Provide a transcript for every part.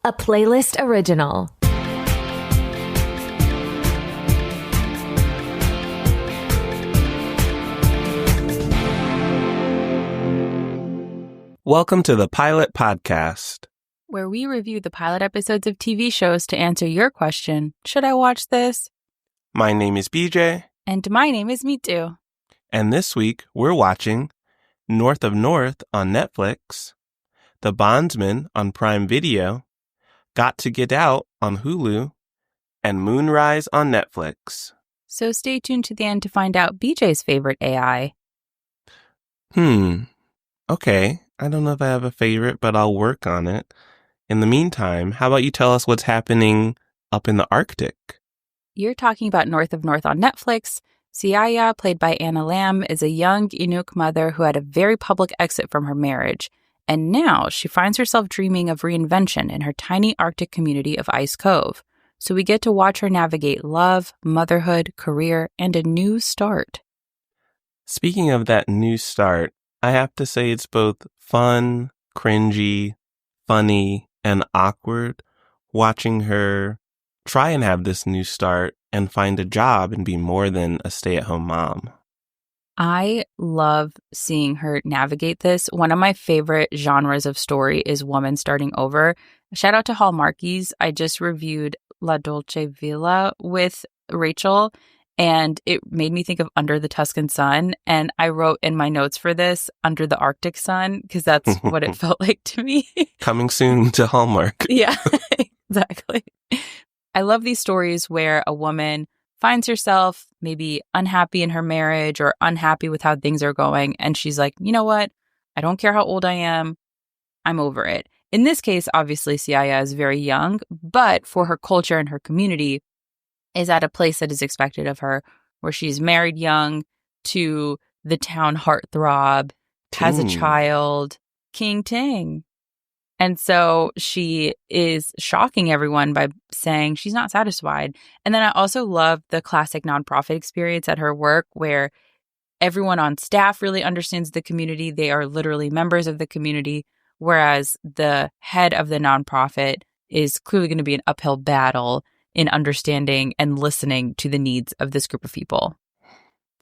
a Playlyst original. Welcome to the Pilot Podcast, where we review the pilot episodes of TV shows to answer your question, should I watch this? My name is BJ. And my name is Mitu. And this week, we're watching North of North on Netflix, The Bondsman on Prime Video, Got to Get Out on Hulu, and Moonrise on Netflix. So stay tuned to the end to find out BJ's favorite AI. Okay. I don't know if I have a favorite, but I'll work on it. In the meantime, how about you tell us what's happening up in the Arctic? You're talking about North of North on Netflix. Siaya, played by Anna Lamb, is a young Inuk mother who had a very public exit from her marriage. And now she finds herself dreaming of reinvention in her tiny Arctic community of Ice Cove. So we get to watch her navigate love, motherhood, career, and a new start. Speaking of that new start, I have to say it's both fun, cringy, funny, and awkward watching her try and have this new start and find a job and be more than a stay-at-home mom. I love seeing her navigate this. One of my favorite genres of story is woman starting over. Shout out to Hallmarkies. I just reviewed La Dolce Villa with Rachel, and it made me think of Under the Tuscan Sun. And I wrote in my notes for this, Under the Arctic Sun, because that's what it felt like to me. Coming soon to Hallmark. Yeah, exactly. I love these stories where a woman finds herself maybe unhappy in her marriage or unhappy with how things are going. And she's like, you know what? I don't care how old I am. I'm over it. In this case, obviously, Siaya is very young, but for her culture and her community, is at a place that is expected of her, where she's married young to the town heartthrob, has a child, King Ting. And so she is shocking everyone by saying she's not satisfied. And then I also love the classic nonprofit experience at her work, where everyone on staff really understands the community. They are literally members of the community, whereas the head of the nonprofit is clearly going to be an uphill battle in understanding and listening to the needs of this group of people.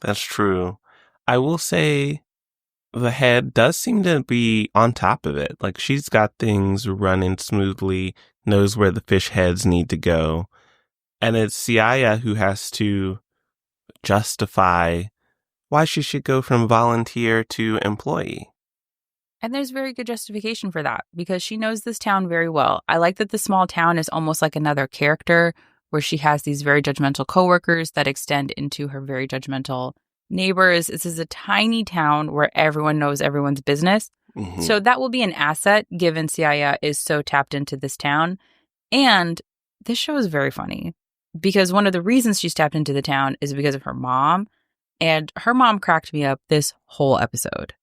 That's true. I will say the head does seem to be on top of it. Like, she's got things running smoothly, knows where the fish heads need to go. And it's Siaya who has to justify why she should go from volunteer to employee. And there's very good justification for that, because she knows this town very well. I like that the small town is almost like another character, where she has these very judgmental coworkers that extend into her very judgmental neighbors. This is a tiny town where everyone knows everyone's business. Mm-hmm. So that will be an asset, given Siaya is so tapped into this town. And this show is very funny, because one of the reasons she's tapped into the town is because of her mom. And her mom cracked me up this whole episode.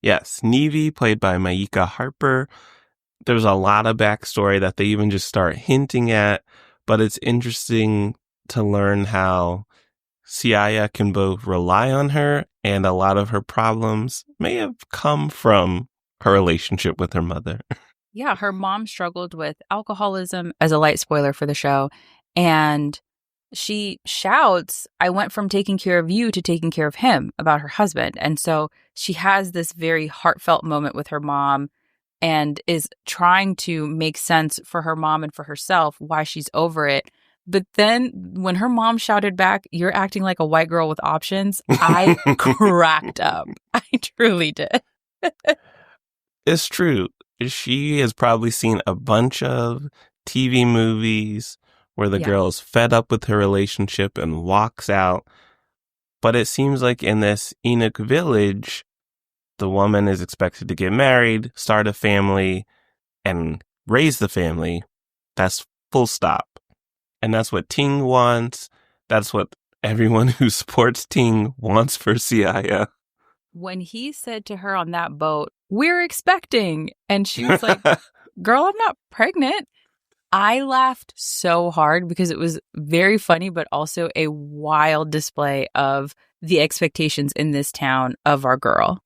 Yes, Nevi, played by Maika Harper. There's a lot of backstory that they even just start hinting at, but it's interesting to learn how Siaya can both rely on her, and a lot of her problems may have come from her relationship with her mother. Yeah, her mom struggled with alcoholism, as a light spoiler for the show, and she shouts, I went from taking care of you to taking care of him, about her husband. And so she has this very heartfelt moment with her mom and is trying to make sense for her mom and for herself why she's over it. But then when her mom shouted back, you're acting like a white girl with options, I cracked up. I truly did. It's true. She has probably seen a bunch of TV movies where the girl is fed up with her relationship and walks out. But it seems like in this Inuk village, the woman is expected to get married, start a family, and raise the family. That's full stop. And that's what Ting wants. That's what everyone who supports Ting wants for Siaya. When he said to her on that boat, we're expecting, and she was like, girl, I'm not pregnant. I laughed so hard because it was very funny, but also a wild display of the expectations in this town of our girl.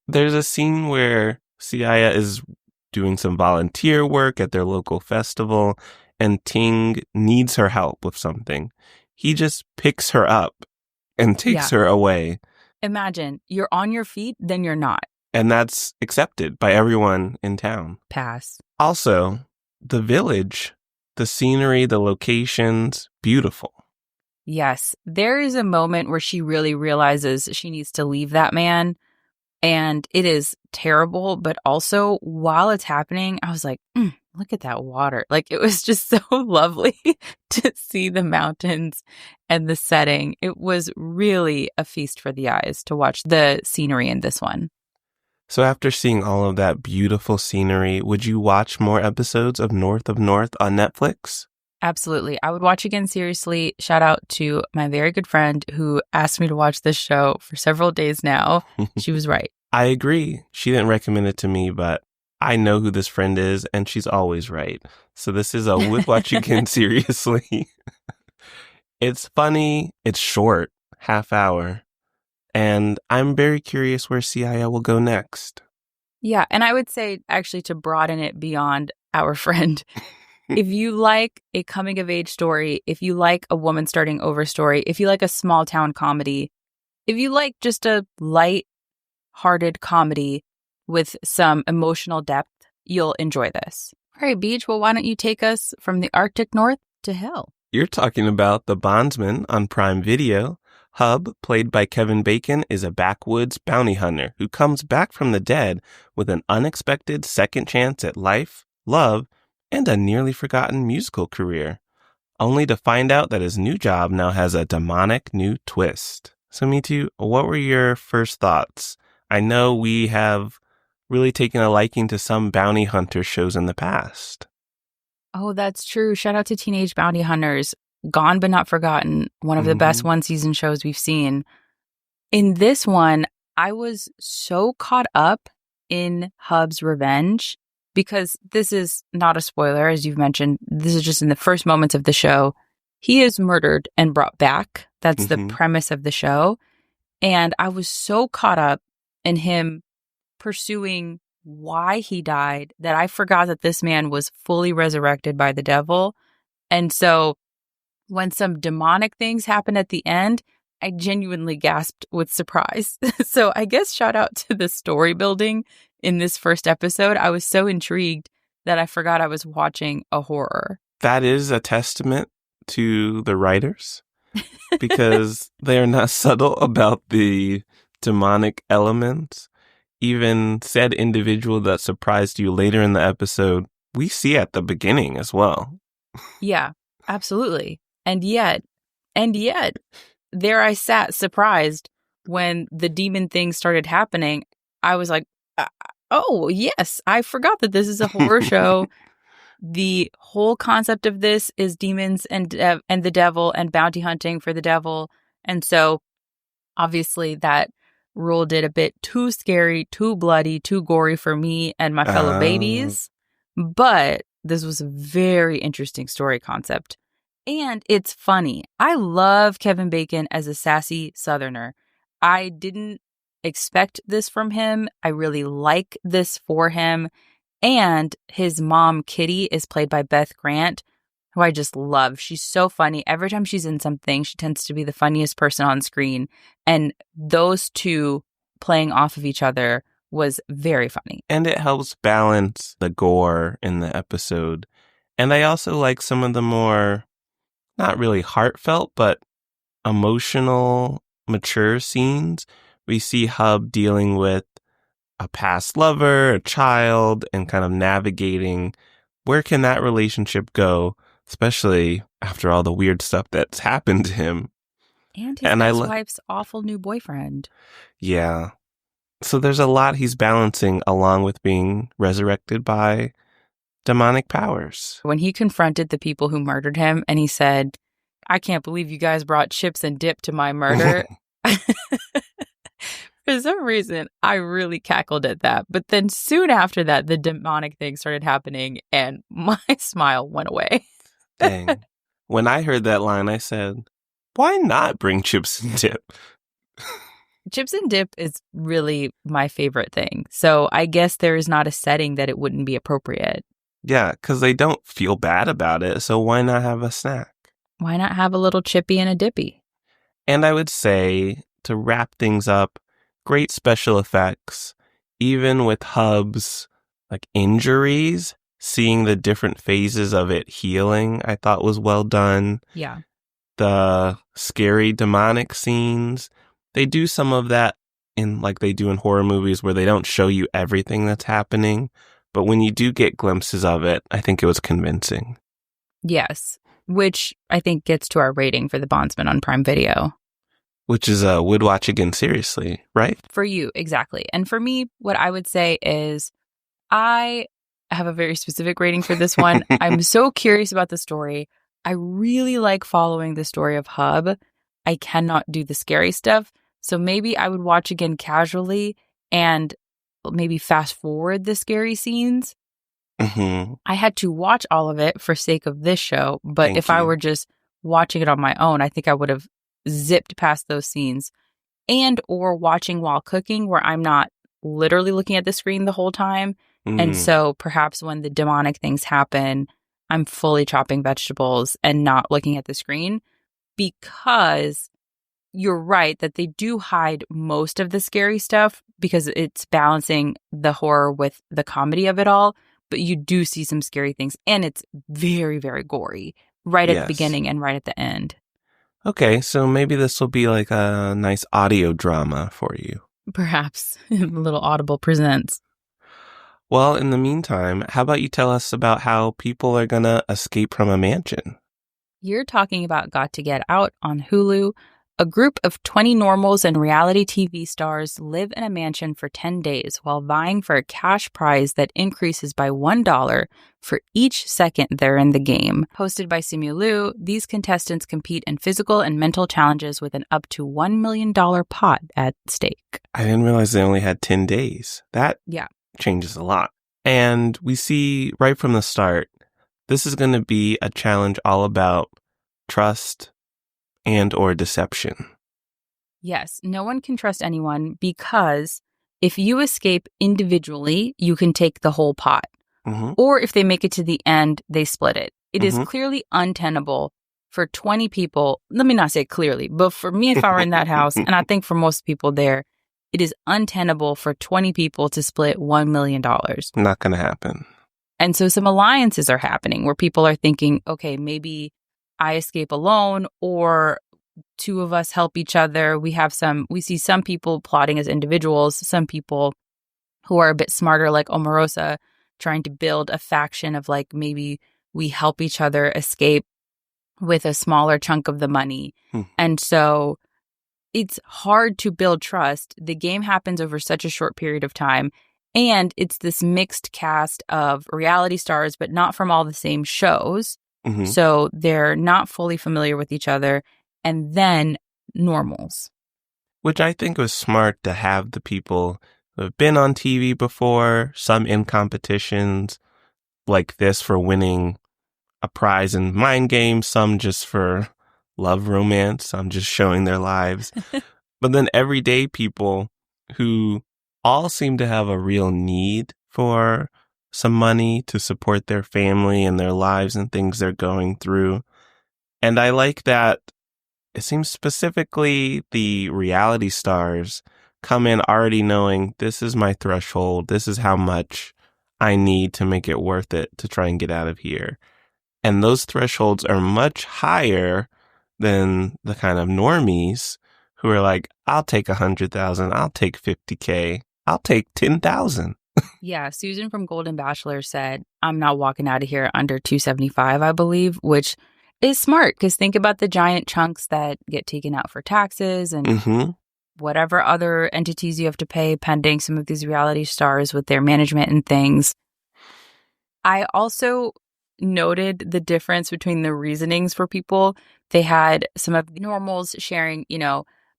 There's a scene where Siaya is doing some volunteer work at their local festival, and Ting needs her help with something. He just picks her up and takes her away. Imagine, you're on your feet, then you're not. And that's accepted by everyone in town. Pass. Also, the village, the scenery, the locations, beautiful. Yes, there is a moment where she really realizes she needs to leave that man. And it is terrible, but also while it's happening, I was like, look at that water. Like, it was just so lovely to see the mountains and the setting. It was really a feast for the eyes to watch the scenery in this one. So after seeing all of that beautiful scenery, would you watch more episodes of North of North on Netflix? Absolutely. I would watch again, seriously. Shout out to my very good friend who asked me to watch this show for several days now. She was right. I agree. She didn't recommend it to me, but I know who this friend is, and she's always right. So this is a would watch again, seriously. It's funny. It's short, half hour. And I'm very curious where CIO will go next. Yeah. And I would say, actually, to broaden it beyond our friend, if you like a coming of age story, if you like a woman starting over story, if you like a small town comedy, if you like just a light-hearted comedy with some emotional depth, you'll enjoy this. All right, Beach, well, why don't you take us from the Arctic North to hell? You're talking about The Bondsman on Prime Video. Hub, played by Kevin Bacon, is a backwoods bounty hunter who comes back from the dead with an unexpected second chance at life, love, and a nearly forgotten musical career, only to find out that his new job now has a demonic new twist. So, Mitu, what were your first thoughts? I know we have really taken a liking to some bounty hunter shows in the past. Oh, that's true. Shout out to Teenage Bounty Hunters. Gone but not forgotten. One of the best one-season shows we've seen. In this one, I was so caught up in Hub's revenge because this is not a spoiler, as you've mentioned. This is just in the first moments of the show. He is murdered and brought back. That's the premise of the show. And I was so caught up in him pursuing why he died that I forgot that this man was fully resurrected by the devil. And so when some demonic things happened at the end, I genuinely gasped with surprise. So I guess shout out to the story building in this first episode. I was so intrigued that I forgot I was watching a horror. That is a testament to the writers because they are not subtle about the demonic elements. Even said individual that surprised you later in the episode, we see at the beginning as well. Yeah, absolutely. And yet, there I sat surprised when the demon thing started happening. I was like, oh, yes, I forgot that this is a horror show. The whole concept of this is demons and the devil and bounty hunting for the devil. And so, obviously, that rule did a bit too scary, too bloody, too gory for me and my fellow babies. But this was a very interesting story concept. And it's funny. I love Kevin Bacon as a sassy Southerner. I didn't expect this from him. I really like this for him. And his mom, Kitty, is played by Beth Grant, who I just love. She's so funny. Every time she's in something, she tends to be the funniest person on screen. And those two playing off of each other was very funny. And it helps balance the gore in the episode. And I also like some of the more, not really heartfelt, but emotional, mature scenes. We see Hub dealing with a past lover, a child, and kind of navigating where can that relationship go, especially after all the weird stuff that's happened to him. And his ex-wife's awful new boyfriend. Yeah. So there's a lot he's balancing along with being resurrected by demonic powers. When he confronted the people who murdered him and he said, I can't believe you guys brought chips and dip to my murder. For some reason, I really cackled at that. But then soon after that, the demonic thing started happening and my smile went away. Dang. When I heard that line, I said, why not bring chips and dip? chips and dip is really my favorite thing. So I guess there is not a setting that it wouldn't be appropriate. Yeah, because they don't feel bad about it, so why not have a snack? Why not have a little chippy and a dippy? And I would say, to wrap things up, great special effects, even with Hub's like injuries, seeing the different phases of it healing, I thought was well done. Yeah. The scary demonic scenes, they do some of that in like they do in horror movies where they don't show you everything that's happening. But when you do get glimpses of it, I think it was convincing. Yes, which I think gets to our rating for the Bondsman on Prime Video. Which is a would watch again, seriously, right? For you, exactly. And for me, what I would say is I have a very specific rating for this one. I'm so curious about the story. I really like following the story of Hub. I cannot do the scary stuff. So maybe I would watch again casually and maybe fast forward the scary scenes. Mm-hmm. I had to watch all of it for sake of this show. But if I were just watching it on my own, I think I would have zipped past those scenes and or watching while cooking where I'm not literally looking at the screen the whole time. And so perhaps when the demonic things happen, I'm fully chopping vegetables and not looking at the screen, because you're right that they do hide most of the scary stuff because it's balancing the horror with the comedy of it all. But you do see some scary things, and it's very, very gory right at the beginning and right at the end. Okay, so maybe this will be like a nice audio drama for you. Perhaps. A little Audible presents. Well, in the meantime, how about you tell us about how people are going to escape from a mansion? You're talking about Got to Get Out on Hulu. A group of 20 normals and reality TV stars live in a mansion for 10 days while vying for a cash prize that increases by $1 for each second they're in the game. Hosted by Simu Liu, these contestants compete in physical and mental challenges with an up to $1 million pot at stake. I didn't realize they only had 10 days. That changes a lot. And we see right from the start, this is going to be a challenge all about trust and or deception. Yes, no one can trust anyone because if you escape individually, you can take the whole pot. Mm-hmm. Or if they make it to the end, they split it. It is clearly untenable for 20 people. Let me not say clearly, but for me, if I were in that house, and I think for most people there, it is untenable for 20 people to split $1 million. Not going to happen. And so some alliances are happening where people are thinking, okay, maybe I escape alone, or two of us help each other. We see some people plotting as individuals, some people who are a bit smarter, like Omarosa, trying to build a faction of like, maybe we help each other escape with a smaller chunk of the money. And so it's hard to build trust. The game happens over such a short period of time. And it's this mixed cast of reality stars, but not from all the same shows. So they're not fully familiar with each other. And then normals. Which I think was smart to have the people who have been on TV before, some in competitions like this for winning a prize in mind games, some just for love romance, some just showing their lives. But then everyday people who all seem to have a real need for some money to support their family and their lives and things they're going through. And I like that it seems specifically the reality stars come in already knowing this is my threshold. This is how much I need to make it worth it to try and get out of here. And those thresholds are much higher than the kind of normies who are like, I'll take 100,000. I'll take 50K. I'll take 10,000. Yeah, Susan from Golden Bachelor said, I'm not walking out of here under 275, I believe, which is smart because think about the giant chunks that get taken out for taxes and whatever other entities you have to pay pending some of these reality stars with their management and things. I also noted the difference between the reasonings for people. They had some of the normals sharing,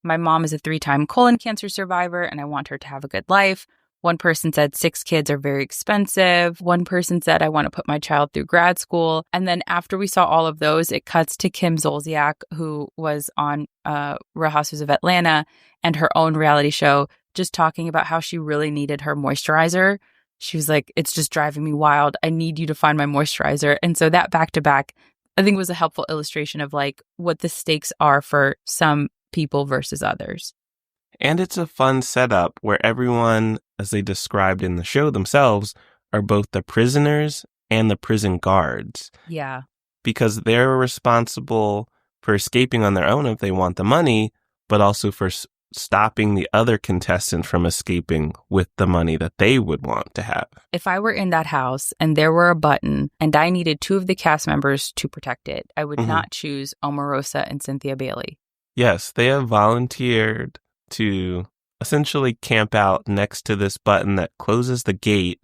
my mom is a 3-time colon cancer survivor and I want her to have a good life. One person said 6 kids are very expensive. One person said, I want to put my child through grad school. And then after we saw all of those, it cuts to Kim Zolciak, who was on Real Housewives of Atlanta and her own reality show, just talking about how she really needed her moisturizer. She was like, it's just driving me wild. I need you to find my moisturizer. And so that back-to-back, I think, was a helpful illustration of like what the stakes are for some people versus others. And it's a fun setup where everyone, as they described in the show themselves, are both the prisoners and the prison guards. Yeah. Because they're responsible for escaping on their own if they want the money, but also for stopping the other contestant from escaping with the money that they would want to have. If I were in that house and there were a button and I needed 2 of the cast members to protect it, I would not choose Omarosa and Cynthia Bailey. Yes, they have volunteered to essentially camp out next to this button that closes the gate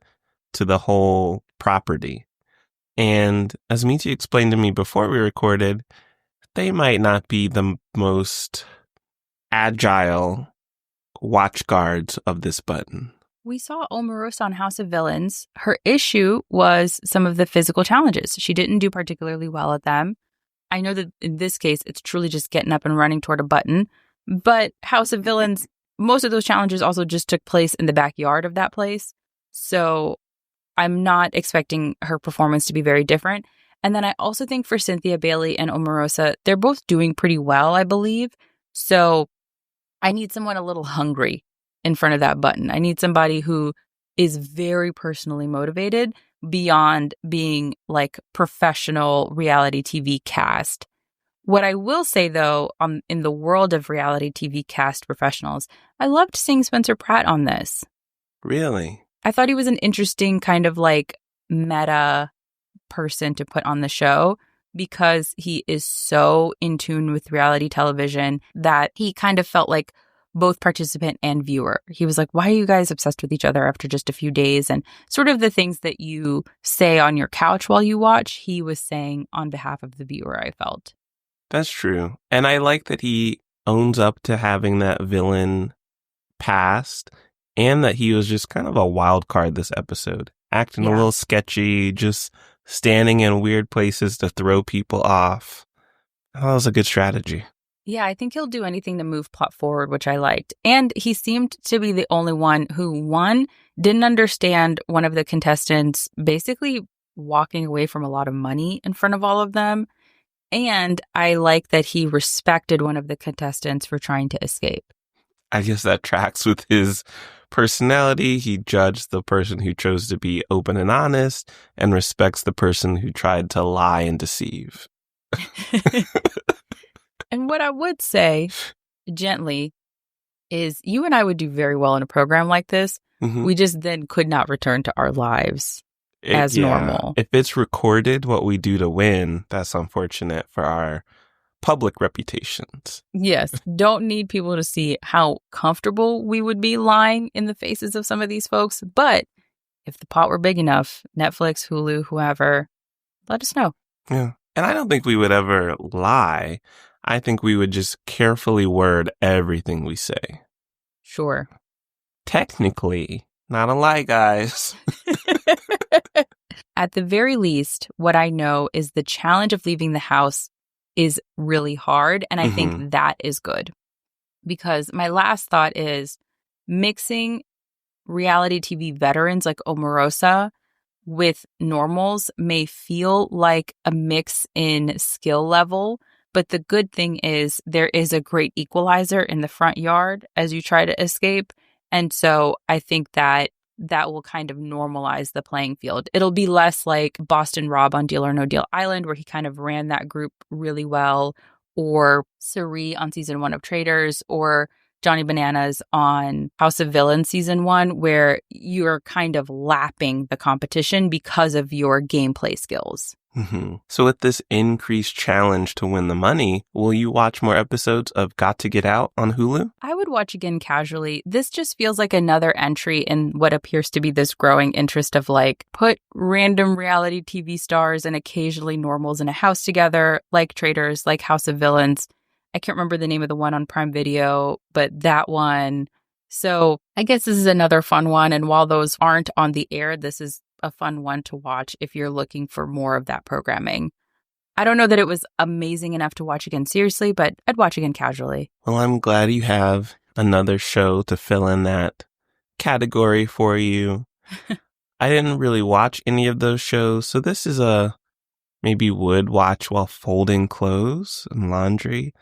to the whole property. And as Michi explained to me before we recorded, they might not be the most agile watch guards of this button. We saw Omarosa on House of Villains. Her issue was some of the physical challenges. She didn't do particularly well at them. I know that in this case, it's truly just getting up and running toward a button. But House of Villains, most of those challenges also just took place in the backyard of that place. So I'm not expecting her performance to be very different. And then I also think for Cynthia Bailey and Omarosa, they're both doing pretty well, I believe. So I need someone a little hungry in front of that button. I need somebody who is very personally motivated beyond being like professional reality TV cast. What I will say, though, in the world of reality TV cast professionals, I loved seeing Spencer Pratt on this. Really? I thought he was an interesting kind of like meta person to put on the show because he is so in tune with reality television that he kind of felt like both participant and viewer. He was like, why are you guys obsessed with each other after just a few days? And sort of the things that you say on your couch while you watch, he was saying on behalf of the viewer, I felt. That's true. And I like that he owns up to having that villain past and that he was just kind of a wild card this episode, acting a little sketchy, just standing in weird places to throw people off. That was a good strategy. Yeah, I think he'll do anything to move plot forward, which I liked. And he seemed to be the only one who, one, didn't understand one of the contestants basically walking away from a lot of money in front of all of them. And I like that he respected one of the contestants for trying to escape. I guess that tracks with his personality. He judged the person who chose to be open and honest and respects the person who tried to lie and deceive. And what I would say, gently, is you and I would do very well in a program like this. Mm-hmm. We just then could not return to our lives as normal. If it's recorded what we do to win, that's unfortunate for our public reputations. Yes. Don't need people to see how comfortable we would be lying in the faces of some of these folks. But if the pot were big enough, Netflix, Hulu, whoever, let us know. Yeah. And I don't think we would ever lie. I think we would just carefully word everything we say. Sure. Technically, not a lie, guys. At the very least, what I know is the challenge of leaving the house is really hard. And I think that is good. Because my last thought is mixing reality TV veterans like Omarosa with normals may feel like a mix in skill level. But the good thing is there is a great equalizer in the front yard as you try to escape. And so I think that will kind of normalize the playing field. It'll be less like Boston Rob on Deal or No Deal Island, where he kind of ran that group really well, or Sari on season 1 of Traitors, or Johnny Bananas on House of Villains season 1, where you're kind of lapping the competition because of your gameplay skills. Mm-hmm. So with this increased challenge to win the money, will you watch more episodes of Got to Get Out on Hulu? I would watch again casually. This just feels like another entry in what appears to be this growing interest of like, put random reality TV stars and occasionally normals in a house together, like Traitors, like House of Villains. I can't remember the name of the one on Prime Video, but that one So I guess this is another fun one. And while those aren't on the air, this is a fun one to watch if you're looking for more of that programming. I don't know that it was amazing enough to watch again seriously, but I'd watch again casually. Well, I'm glad you have another show to fill in that category for you. I didn't really watch any of those shows, so this is a maybe would watch while folding clothes and laundry.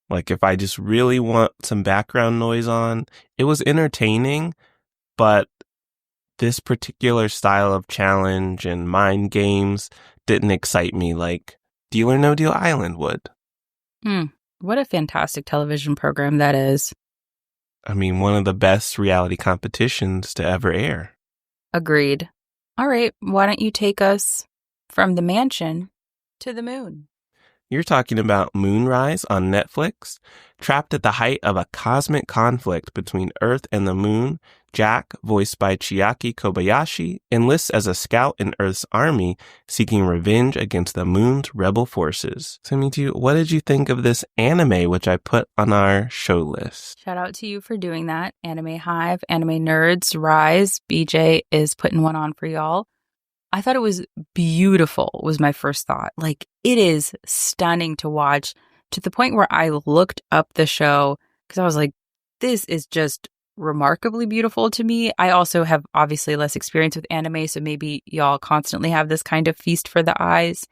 Like if I just really want some background noise on. It was entertaining, but this particular style of challenge and mind games didn't excite me like Deal or No Deal Island would. What a fantastic television program that is. I mean, one of the best reality competitions to ever air. Agreed. All right, why don't you take us from the mansion to the moon? You're talking about Moonrise on Netflix. Trapped at the height of a cosmic conflict between Earth and the moon, Jack, voiced by Chiaki Kobayashi, enlists as a scout in Earth's army, seeking revenge against the moon's rebel forces. So, Mitu, what did you think of this anime, which I put on our show list? Shout out to you for doing that. Anime Hive, Anime Nerds, Rise, BJ is putting one on for y'all. I thought it was beautiful, was my first thought. Like, it is stunning to watch, to the point where I looked up the show because I was like, this is just remarkably beautiful to me. I also have obviously less experience with anime, so maybe y'all constantly have this kind of feast for the eyes.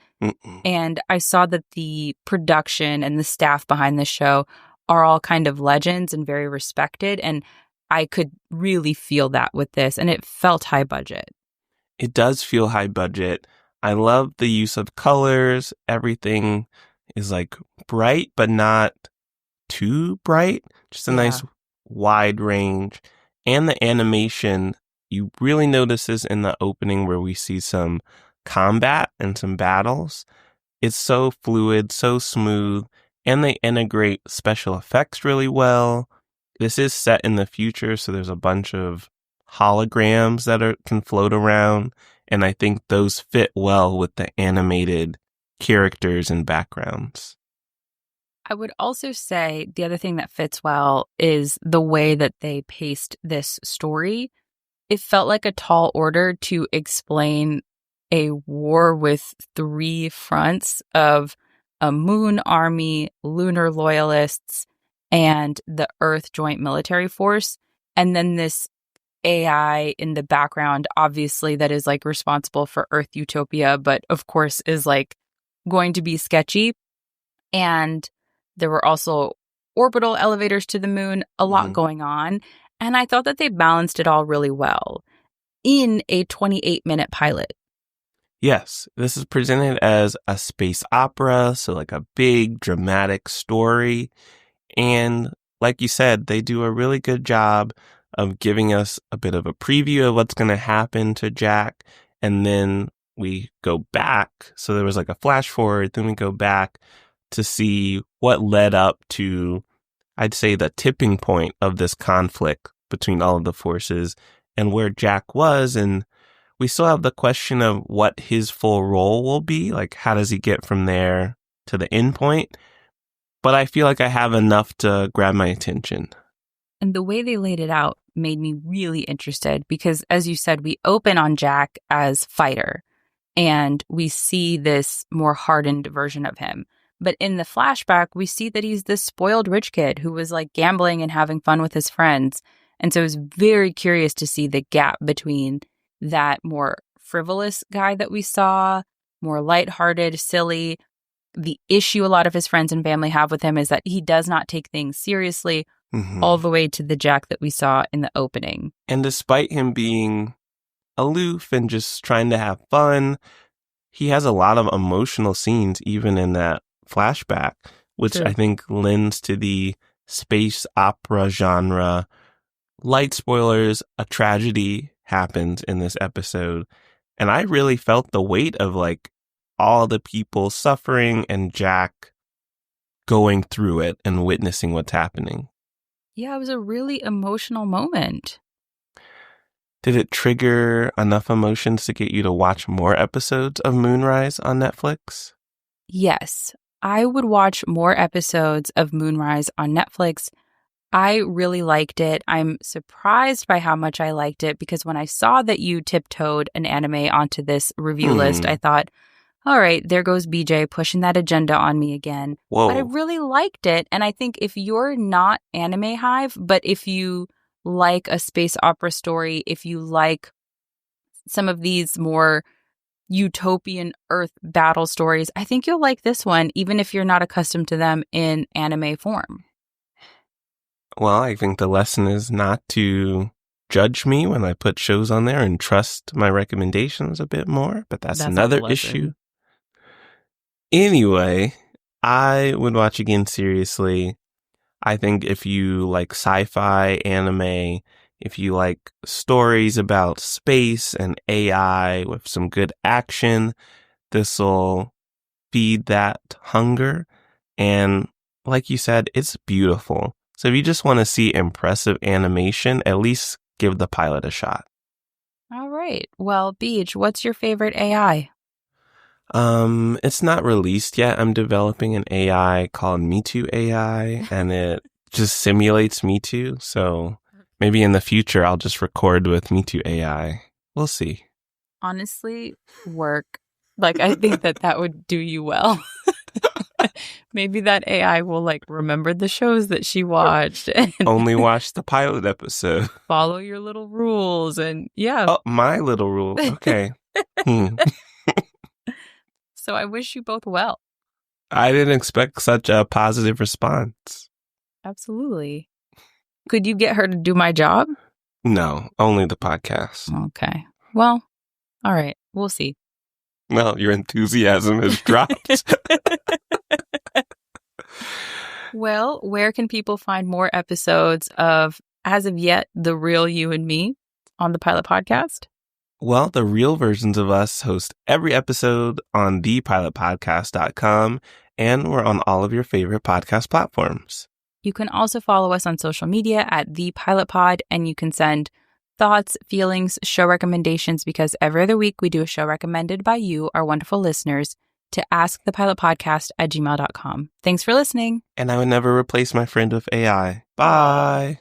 And I saw that the production and the staff behind the show are all kind of legends and very respected. And I could really feel that with this, and it felt high budget. It does feel high budget. I love the use of colors. Everything is like bright, but not too bright. Just a nice wide range. And the animation, you really notice this in the opening where we see some combat and some battles. It's so fluid, so smooth, and they integrate special effects really well. This is set in the future, so there's a bunch of holograms that can float around, and I think those fit well with the animated characters and backgrounds. I would also say the other thing that fits well is the way that they paced this story. It felt like a tall order to explain a war with 3 fronts of a moon army, lunar loyalists, and the Earth Joint Military Force, and then this AI in the background, obviously, that is like responsible for Earth Utopia, but of course is like going to be sketchy. And there were also orbital elevators to the moon, a lot going on. And I thought that they balanced it all really well in a 28-minute pilot. Yes, this is presented as a space opera, so like a big dramatic story. And like you said, they do a really good job of giving us a bit of a preview of what's going to happen to Jack. And then we go back. So there was like a flash forward. Then we go back to see what led up to, I'd say, the tipping point of this conflict between all of the forces and where Jack was. And we still have the question of what his full role will be. Like, how does he get from there to the end point? But I feel like I have enough to grab my attention. And the way they laid it out made me really interested because, as you said, we open on Jack as fighter and we see this more hardened version of him. But in the flashback, we see that he's this spoiled rich kid who was like gambling and having fun with his friends. And so I was very curious to see the gap between that more frivolous guy that we saw, more lighthearted, silly. The issue a lot of his friends and family have with him is that he does not take things seriously, all the way to the Jack that we saw in the opening. And despite him being aloof and just trying to have fun, he has a lot of emotional scenes even in that flashback, which I think lends to the space opera genre. Light spoilers, a tragedy happens in this episode. And I really felt the weight of like all the people suffering and Jack going through it and witnessing what's happening. Yeah, it was a really emotional moment. Did it trigger enough emotions to get you to watch more episodes of Moonrise on Netflix? Yes, I would watch more episodes of Moonrise on Netflix. I really liked it. I'm surprised by how much I liked it because when I saw that you tiptoed an anime onto this review list, I thought, all right, there goes BJ pushing that agenda on me again. Whoa. But I really liked it. And I think if you're not Anime Hive, but if you like a space opera story, if you like some of these more utopian Earth battle stories, I think you'll like this one, even if you're not accustomed to them in anime form. Well, I think the lesson is not to judge me when I put shows on there and trust my recommendations a bit more, but that's another issue. Anyway, I would watch again seriously. I think if you like sci-fi anime, if you like stories about space and AI with some good action, this'll feed that hunger. And like you said, it's beautiful. So if you just want to see impressive animation, at least give the pilot a shot. All right. Well, Beach, what's your favorite AI? It's not released yet. I'm developing an AI called Me Too AI, and it just simulates Me Too. So maybe in the future, I'll just record with Me Too AI. We'll see. Honestly, work. Like, I think that would do you well. Maybe that AI will like remember the shows that she watched and only watch the pilot episode. Follow your little rules and yeah. Oh, my little rule. Okay. So I wish you both well. I didn't expect such a positive response. Absolutely. Could you get her to do my job? No, only the podcast. Okay. Well, all right. We'll see. Well, your enthusiasm has dropped. Well, where can people find more episodes of, as of yet, The Real You and Me on the Pilot Podcast? Well, the real versions of us host every episode on thepilotpodcast.com, and we're on all of your favorite podcast platforms. You can also follow us on social media at The Pilot Pod, and you can send thoughts, feelings, show recommendations, because every other week we do a show recommended by you, our wonderful listeners, to askthepilotpodcast@gmail.com. Thanks for listening. And I would never replace my friend with AI. Bye.